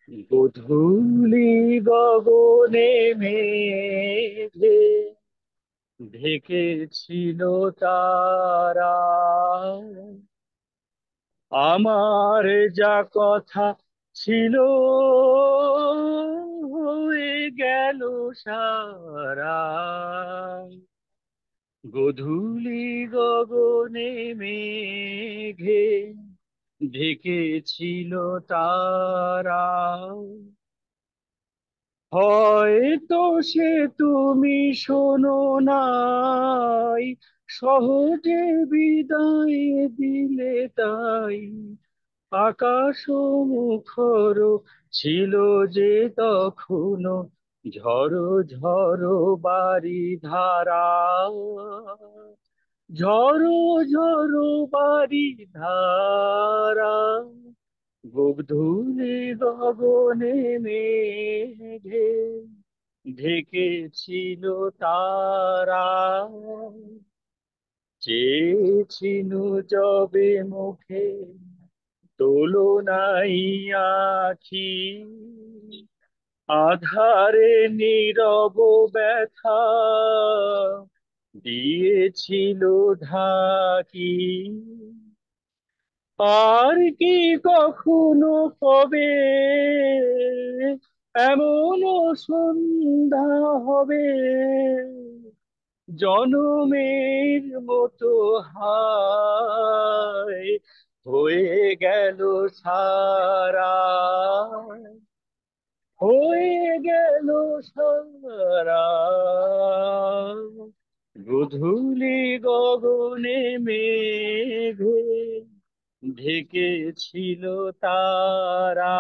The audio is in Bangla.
গোধূলি গগনে মেঘে ঢেকেছিল তারা, আমার যা কথা ছিল হয়ে গেল সারা। গোধূলি গগনে মেঘে ঢেকেছিল তারা, হয়তো সে তুমি শোনো নাই, সহজে বিদায় দিলে তাই। আকাশ মুখর ছিল যে তখনো ঝড়ো ঝড়ো বারি ধারা, ঝড়ো ঝড়ো বারি ধারা। গোধূলি গগনে মেঘে ঢেকেছিল তারা, চেয়েছিল যবে মুখে তোলো নাই আখি, আধারে নীরব ব্যথা দিয়েছিল ঢাকি। আর কি কখনো কবে এমন সন্ধ্যা হবে, জনমের মতো হায় হয়ে গেল সারা, হয়ে গেল সারা। গোধূলি গগনে মেঘে ঢেকেছিল তারা,